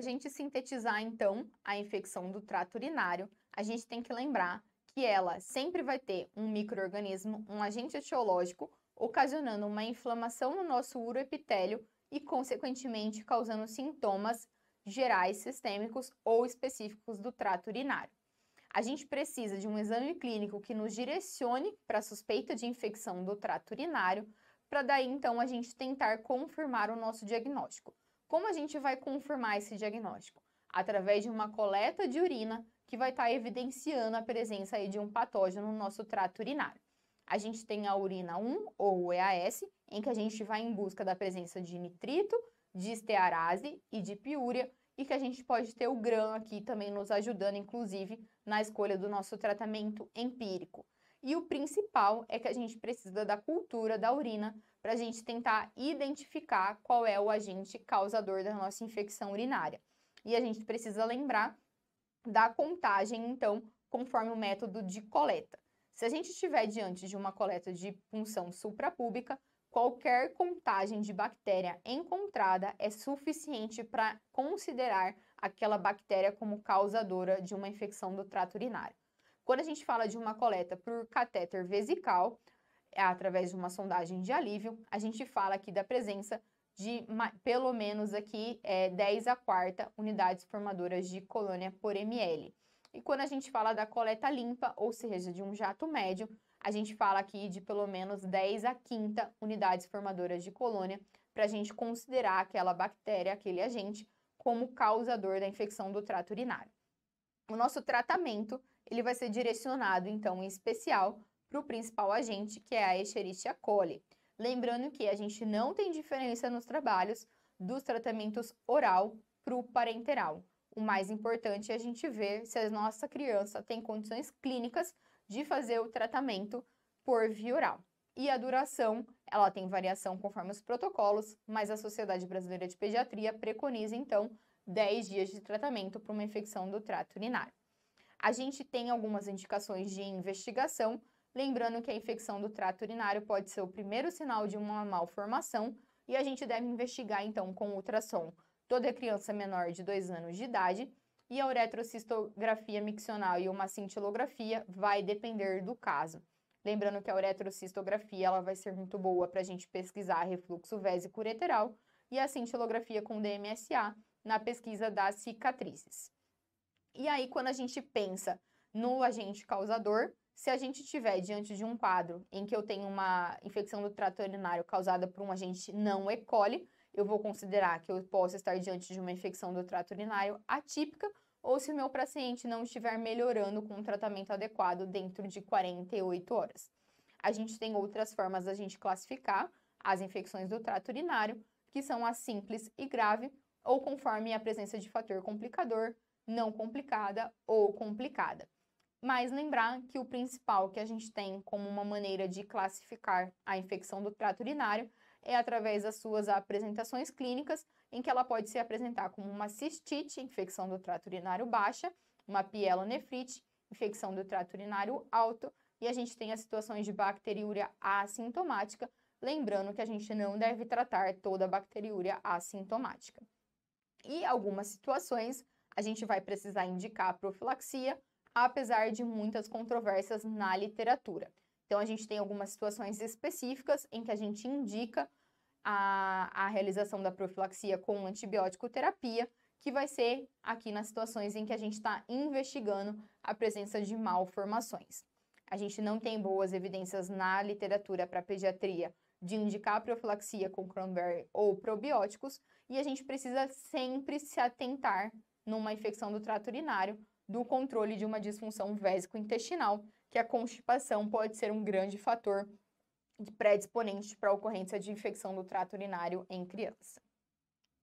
gente sintetizar, então, a infecção do trato urinário, a gente tem que lembrar que ela sempre vai ter um micro-organismo, um agente etiológico, ocasionando uma inflamação no nosso uroepitélio e, consequentemente, causando sintomas gerais, sistêmicos ou específicos do trato urinário. A gente precisa de um exame clínico que nos direcione para a suspeita de infecção do trato urinário, para daí, então, a gente tentar confirmar o nosso diagnóstico. Como a gente vai confirmar esse diagnóstico? Através de uma coleta de urina que vai estar evidenciando a presença aí de um patógeno no nosso trato urinário. A gente tem a urina 1 ou o EAS, em que a gente vai em busca da presença de nitrito, de estearase e de piúria, e que a gente pode ter o GRAM aqui também nos ajudando, inclusive, na escolha do nosso tratamento empírico. E o principal é que a gente precisa da cultura da urina para a gente tentar identificar qual é o agente causador da nossa infecção urinária. E a gente precisa lembrar da contagem, então, conforme o método de coleta. Se a gente estiver diante de uma coleta de punção suprapúbica, qualquer contagem de bactéria encontrada é suficiente para considerar aquela bactéria como causadora de uma infecção do trato urinário. Quando a gente fala de uma coleta por catéter vesical, através de uma sondagem de alívio, a gente fala aqui da presença de pelo menos aqui 10 a quarta unidades formadoras de colônia por ml. E quando a gente fala da coleta limpa, ou seja, de um jato médio, a gente fala aqui de pelo menos 10 a quinta unidades formadoras de colônia, para a gente considerar aquela bactéria, aquele agente, como causador da infecção do trato urinário. O nosso tratamento, ele vai ser direcionado, então, em especial, para o principal agente, que é a Escherichia coli. Lembrando que a gente não tem diferença nos trabalhos dos tratamentos oral para o parenteral. O mais importante é a gente ver se a nossa criança tem condições clínicas de fazer o tratamento por via oral. E a duração, ela tem variação conforme os protocolos, mas a Sociedade Brasileira de Pediatria preconiza, então, 10 dias de tratamento para uma infecção do trato urinário. A gente tem algumas indicações de investigação, lembrando que a infecção do trato urinário pode ser o primeiro sinal de uma malformação e a gente deve investigar, então, com ultrassom toda criança menor de 2 anos de idade e a uretrocistografia miccional e uma cintilografia vai depender do caso. Lembrando que a uretrocistografia ela vai ser muito boa para a gente pesquisar refluxo vésico ureteral e a cintilografia com DMSA na pesquisa das cicatrizes. E aí, quando a gente pensa no agente causador, se a gente estiver diante de um quadro em que eu tenho uma infecção do trato urinário causada por um agente não E. coli, eu vou considerar que eu posso estar diante de uma infecção do trato urinário atípica, ou se o meu paciente não estiver melhorando com um tratamento adequado dentro de 48 horas. A gente tem outras formas da gente classificar as infecções do trato urinário, que são a simples e grave, ou conforme a presença de fator complicador, não complicada ou complicada. Mas lembrar que o principal que a gente tem como uma maneira de classificar a infecção do trato urinário é através das suas apresentações clínicas, em que ela pode se apresentar como uma cistite, infecção do trato urinário baixa, uma pielonefrite, infecção do trato urinário alto, e a gente tem as situações de bacteriúria assintomática, lembrando que a gente não deve tratar toda a bacteriúria assintomática. E algumas situações a gente vai precisar indicar a profilaxia, apesar de muitas controvérsias na literatura. Então, a gente tem algumas situações específicas em que a gente indica a realização da profilaxia com antibiótico terapia, que vai ser aqui nas situações em que a gente está investigando a presença de malformações. A gente não tem boas evidências na literatura para pediatria de indicar a profilaxia com cranberry ou probióticos, e a gente precisa sempre se atentar numa infecção do trato urinário, do controle de uma disfunção vésico-intestinal, que a constipação pode ser um grande fator predisponente para a ocorrência de infecção do trato urinário em criança.